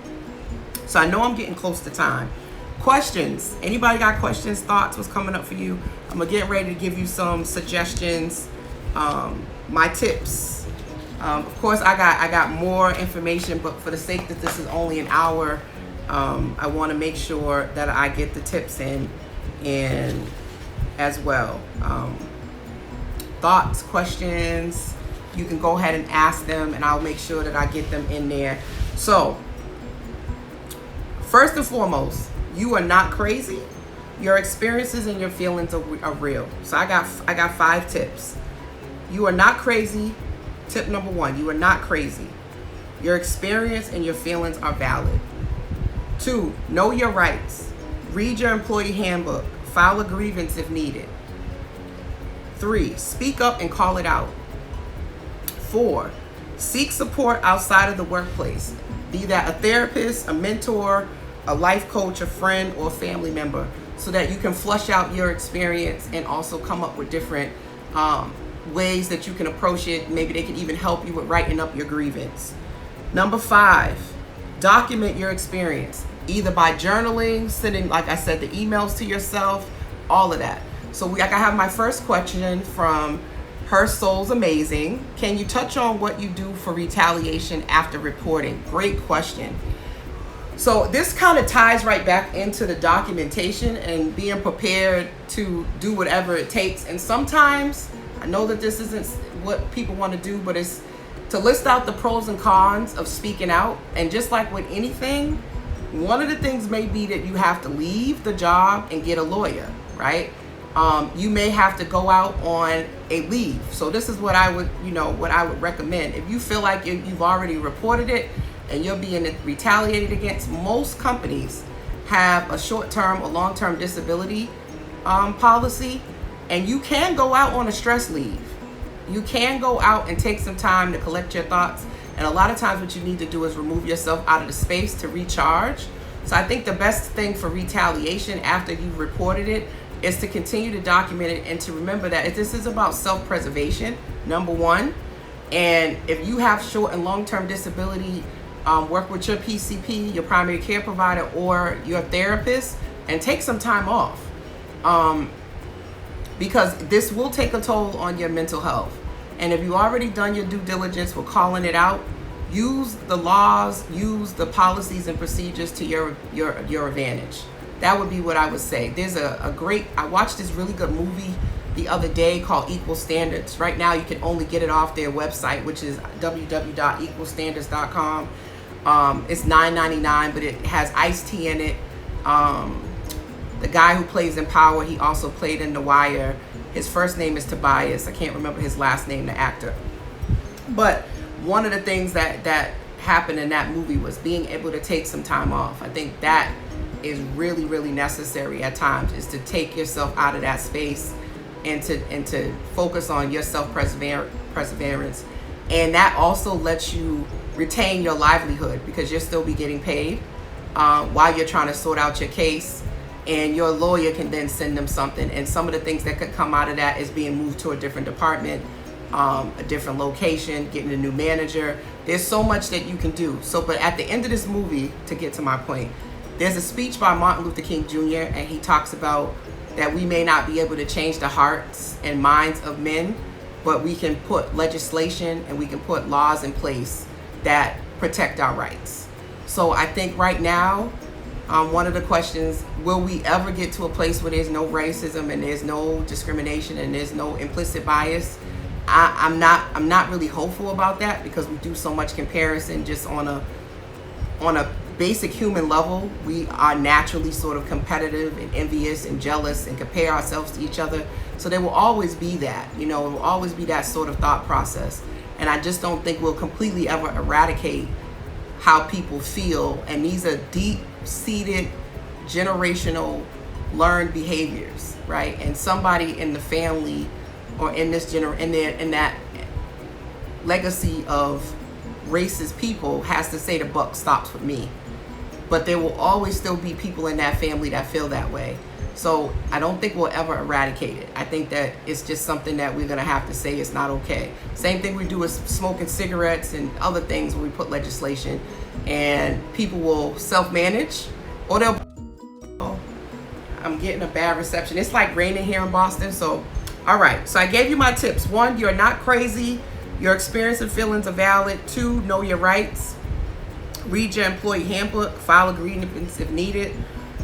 Speaker 1: So I know I'm getting close to time. Questions? Anybody got questions, thoughts? What's coming up for you? I'm gonna get ready to give you some suggestions, my tips. Of course, I got more information, but for the sake that this is only an hour, I want to make sure that I get the tips in as well. Thoughts, questions, you can go ahead and ask them, and I'll make sure that I get them in there. So, first and foremost, you are not crazy. Your experiences and your feelings are real. So I got 5 tips. You are not crazy. Tip number 1, you are not crazy. Your experience and your feelings are valid. 2, know your rights. Read your employee handbook. File a grievance if needed. 3, speak up and call it out. 4, seek support outside of the workplace. Be that a therapist, a mentor, a life coach, a friend, or a family member, so that you can flush out your experience and also come up with different ways that you can approach it. Maybe they can even help you with writing up your grievance. Number 5, document your experience, either by journaling, sending, like I said, the emails to yourself, all of that. So I have my first question from Her Soul's Amazing. Can you touch on what you do for retaliation after reporting? Great question. So this kind of ties right back into the documentation and being prepared to do whatever it takes. And sometimes, I know that this isn't what people want to do, but it's to list out the pros and cons of speaking out. And just like with anything, one of the things may be that you have to leave the job and get a lawyer, right? You may have to go out on a leave. So this is what I would recommend. If you feel like you've already reported it and you're being retaliated against, most companies have a short-term or long-term disability policy, and you can go out on a stress leave. You can go out and take some time to collect your thoughts And a lot of times what you need to do is remove yourself out of the space to recharge. So I think the best thing for retaliation after you've reported it is to continue to document it and to remember that this is about self-preservation, number one. And if you have short and long-term disability, work with your PCP, your primary care provider, or your therapist, and take some time off. Because this will take a toll on your mental health. And if you already done your due diligence with calling it out, use the laws, use the policies and procedures to your advantage. That would be what I would say. There's I watched this really good movie the other day called Equal Standards. Right now you can only get it off their website, which is www.equalstandards.com. It's $9.99, but it has Ice-T in it. The guy who plays in Power, he also played in The Wire. His first name is Tobias. I can't remember his last name, the actor. But one of the things that happened in that movie was being able to take some time off. I think that is really, really necessary at times, is to take yourself out of that space and to focus on your self-perseverance. And that also lets you retain your livelihood, because you'll still be getting paid while you're trying to sort out your case. And your lawyer can then send them something. And some of the things that could come out of that is being moved to a different department, a different location, getting a new manager. There's so much that you can do. So, but at the end of this movie, to get to my point, there's a speech by Martin Luther King Jr., and he talks about that we may not be able to change the hearts and minds of men, but we can put legislation and we can put laws in place that protect our rights. So I think right now, one of the questions, will we ever get to a place where there's no racism and there's no discrimination and there's no implicit bias? I'm not really hopeful about that, because we do so much comparison just on a basic human level. We are naturally sort of competitive and envious and jealous and compare ourselves to each other. So there will always be that, it will always be that sort of thought process. And I just don't think we'll completely ever eradicate how people feel. And these are deep-seated, generational, learned behaviors, right? And somebody in the family or in this in that legacy of racist people has to say the buck stops with me. But there will always still be people in that family that feel that way. So I don't think we'll ever eradicate it. I think that it's just something that we're gonna have to say it's not okay. Same thing we do with smoking cigarettes and other things when we put legislation, and people will self-manage, or they'll, I'm getting a bad reception. It's like raining here in Boston. So, all right, so I gave you my tips. 1, you're not crazy. Your experience and feelings are valid. 2, know your rights. Read your employee handbook, file a grievance if needed.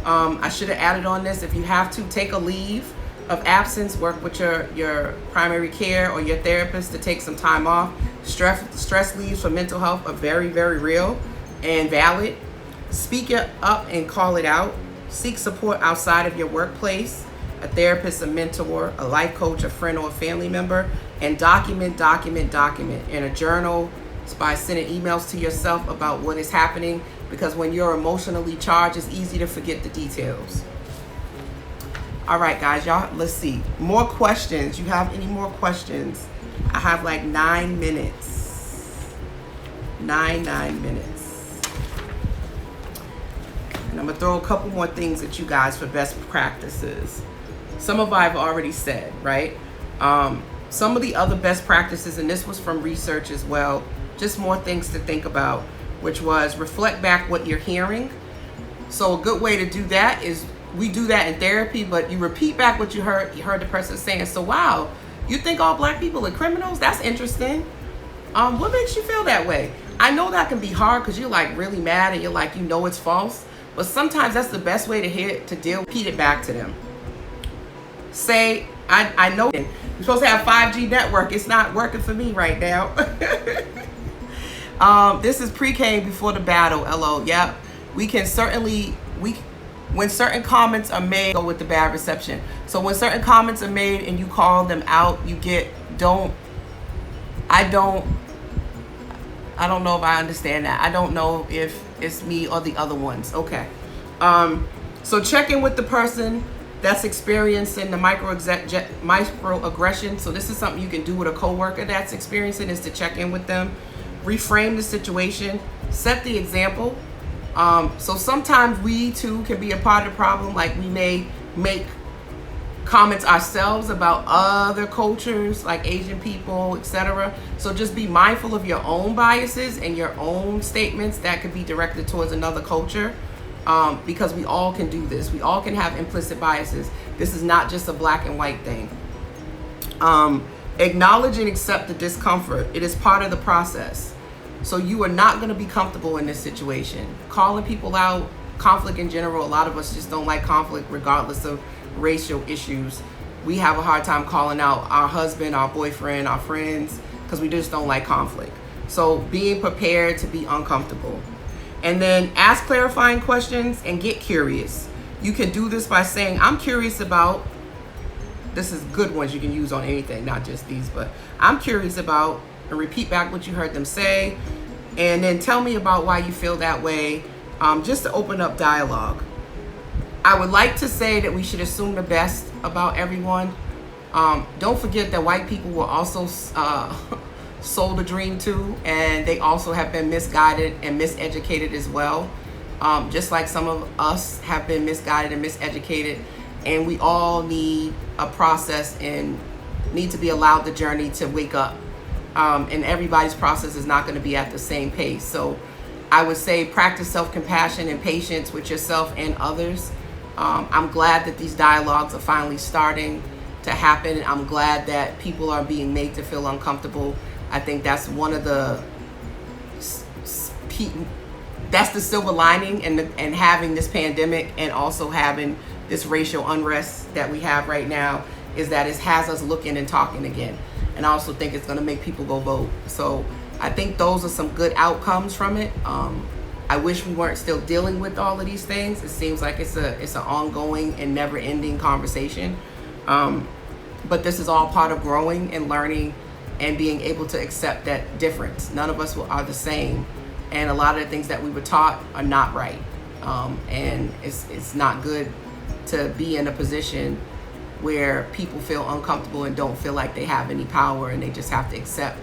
Speaker 1: I should have added on this, if you have to, take a leave of absence, work with your primary care or your therapist to take some time off. Stress leaves for mental health are very, very real and valid. Speak it up and call it out. Seek support outside of your workplace, a therapist, a mentor, a life coach, a friend, or a family member, and document in a journal, by sending emails to yourself about what is happening, because when you're emotionally charged, it's easy to forget the details. All right, guys, y'all, let's see. More questions. You have any more questions? I have like 9 minutes. 9 minutes. And I'm gonna throw a couple more things at you guys for best practices. Some of I've already said, right? Some of the other best practices, and this was from research as well, just more things to think about, which was reflect back what you're hearing. So a good way to do that is, we do that in therapy, but you repeat back what you heard the person saying. So, wow, you think all black people are criminals? That's interesting. What makes you feel that way? I know that can be hard because you're like really mad and you're like, it's false. But sometimes that's the best way to deal. Repeat it back to them. Say, I know you're supposed to have 5G network. It's not working for me right now. This is pre-K before the battle. LO. Yep. We can certainly, when certain comments are made, go with the bad reception. So when certain comments are made and you call them out, you get, I don't know if I understand that. I don't know if it's me or the other ones. Okay. So check in with the person that's experiencing the microaggression. So this is something you can do with a coworker that's experiencing, is to check in with them. reframe the situation, set the example. So sometimes we too can be a part of the problem. Like we may make comments ourselves about other cultures like Asian people, etc. So just be mindful of your own biases and your own statements that could be directed towards another culture, because we all can do this. We all can have implicit biases. This is not just a black and white thing. Acknowledge and accept the discomfort. It is part of the process. So you are not going to be comfortable in this situation. Calling people out, conflict in general, a lot of us just don't like conflict regardless of racial issues. We have a hard time calling out our husband, our boyfriend, our friends, because we just don't like conflict. So being prepared to be uncomfortable. And then ask clarifying questions and get curious. You can do this by saying, I'm curious about, this is good ones you can use on anything, not just these, but I'm curious about, and repeat back what you heard them say. And then tell me about why you feel that way, just to open up dialogue. I would like to say that we should assume the best about everyone. Don't forget that white people were also sold a dream too, and they also have been misguided and miseducated as well. Just like some of us have been misguided and miseducated, and we all need a process and need to be allowed the journey to wake up. And everybody's process is not going to be at the same pace. So I would say practice self-compassion and patience with yourself and others. I'm glad that these dialogues are finally starting to happen. I'm glad that people are being made to feel uncomfortable. I think that's one of the, that's the silver lining and having this pandemic and also having this racial unrest that we have right now, is that it has us looking and talking again. And I also think it's going to make people go vote. So I think those are some good outcomes from it. I wish we weren't still dealing with all of these things. It seems like it's an ongoing and never-ending conversation. But this is all part of growing and learning and being able to accept that difference. None of us are the same. And a lot of the things that we were taught are not right. And it's not good to be in a position where people feel uncomfortable and don't feel like they have any power, and they just have to accept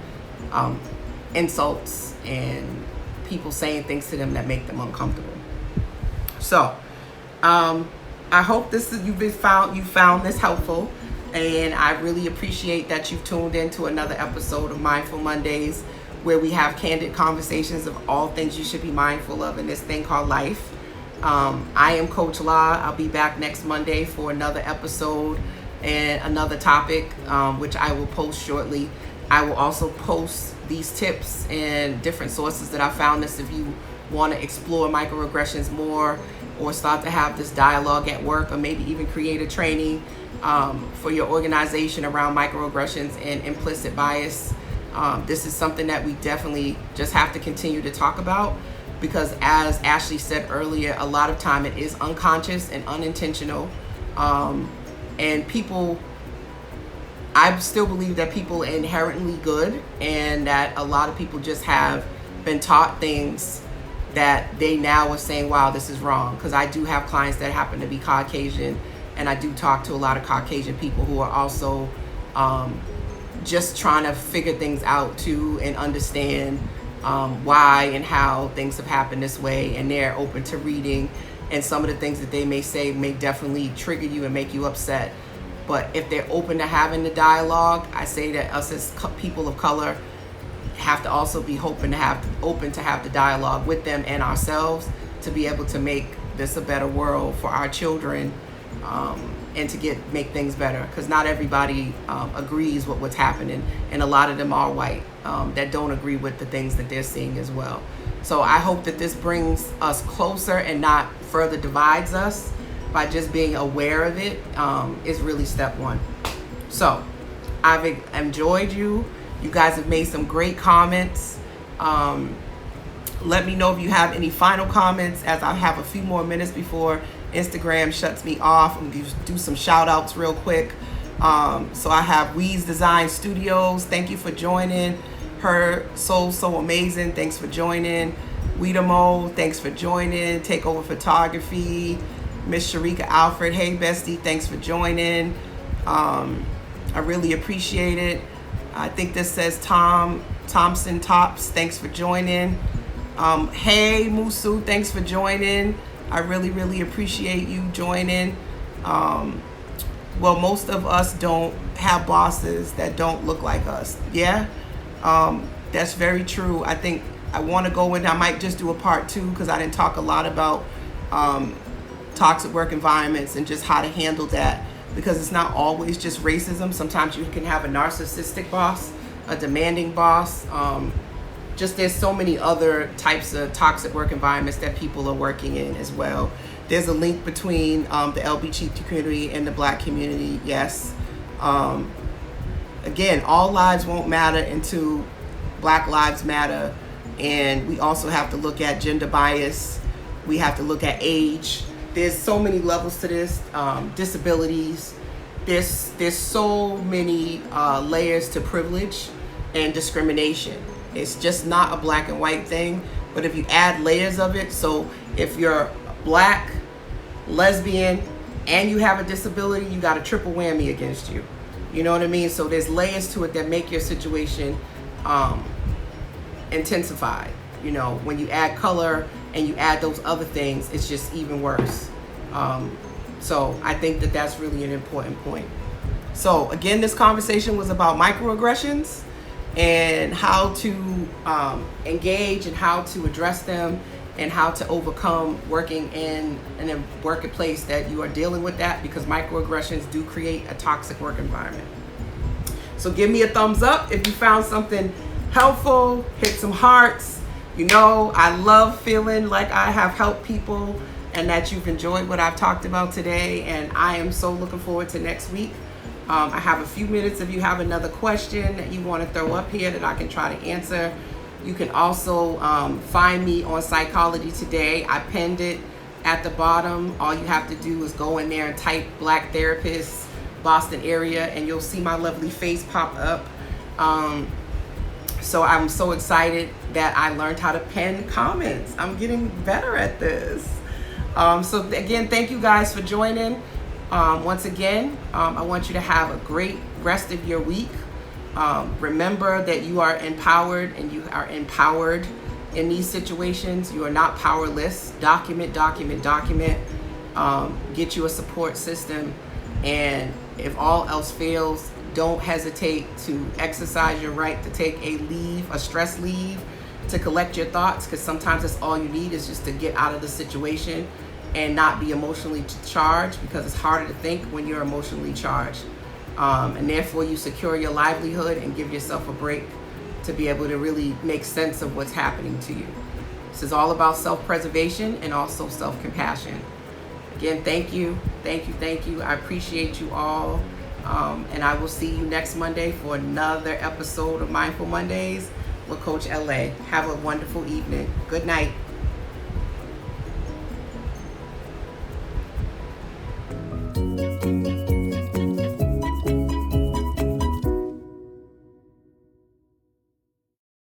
Speaker 1: insults and people saying things to them that make them uncomfortable. So I hope you found this helpful, and I really appreciate that you've tuned in to another episode of Mindful Mondays, where we have candid conversations of all things you should be mindful of in this thing called life. I am Coach La. I'll be back next Monday for another episode and another topic, which I will post shortly. I will also post these tips and different sources that I found this if you want to explore microaggressions more, or start to have this dialogue at work, or maybe even create a training for your organization around microaggressions and implicit bias. This is something that we definitely just have to continue to talk about, because as Ashley said earlier, a lot of time it is unconscious and unintentional. And people, I still believe that people are inherently good, and that a lot of people just have been taught things that they now are saying, wow, this is wrong. Because I do have clients that happen to be Caucasian, and I do talk to a lot of Caucasian people who are also just trying to figure things out too, and understand why and how things have happened this way, and they're open to reading. And some of the things that they may say may definitely trigger you and make you upset. But if they're open to having the dialogue, I say that us as people of color have to also be open to have the dialogue with them and ourselves, to be able to make this a better world for our children, and to make things better. Because not everybody agrees with what's happening, and a lot of them are white that don't agree with the things that they're seeing as well. So I hope that this brings us closer and not further divides us, by just being aware of it is really step one. So I've enjoyed you. You guys have made some great comments. Let me know if you have any final comments, as I have a few more minutes before Instagram shuts me off. I'm going to do some shout outs real quick. So I have Weez Design Studios. Thank you for joining. Her Soul So Amazing, thanks for joining. Weedamo, thanks for joining. Takeover Photography. Miss Sharika Alfred, hey bestie, thanks for joining. I really appreciate it. I think this says Tom Thompson Tops, thanks for joining. Hey Musu, thanks for joining. I really appreciate you joining. Well, most of us don't have bosses that don't look like us. Yeah, that's very true. I think I want to go in. I might just do a part 2 because I didn't talk a lot about toxic work environments and just how to handle that, because it's not always just racism. Sometimes you can have a narcissistic boss, a demanding boss. Just there's so many other types of toxic work environments that people are working in as well. There's a link between the Lbgt community and the Black community, yes. Again, all lives won't matter until Black lives matter. And we also have to look at gender bias. We have to look at age. There's so many levels to this, disabilities. There's so many layers to privilege and discrimination. It's just not a black and white thing, but if you add layers of it, so if you're Black, lesbian, and you have a disability, you got a triple whammy against you. You know what I mean? So there's layers to it that make your situation intensified. You know, when you add color and you add those other things, it's just even worse. So I think that that's really an important point. So again, this conversation was about microaggressions and how to engage and how to address them and how to overcome working in a workplace that you are dealing with that, because microaggressions do create a toxic work environment. So give me a thumbs up if you found something helpful, hit some hearts. You know, I love feeling like I have helped people and that you've enjoyed what I've talked about today, and I am so looking forward to next week. I have a few minutes if you have another question that you want to throw up here that I can try to answer. You can also find me on Psychology Today. I pinned it at the bottom. All you have to do is go in there and type Black Therapist, Boston area, and you'll see my lovely face pop up. So I'm so excited that I learned how to pen comments. I'm getting better at this. So again, thank you guys for joining. Once again, I want you to have a great rest of your week. Remember that you are empowered and you are empowered in these situations. You are not powerless. Document. Get you a support system. And if all else fails, don't hesitate to exercise your right to take a leave, a stress leave, to collect your thoughts, because sometimes that's all you need is just to get out of the situation and not be emotionally charged, because it's harder to think when you're emotionally charged. And therefore you secure your livelihood and give yourself a break to be able to really make sense of what's happening to you. This is all about self-preservation and also self-compassion. Again, thank you. I appreciate you all. And I will see you next Monday for another episode of Mindful Mondays with Coach LA. Have a wonderful evening. Good night.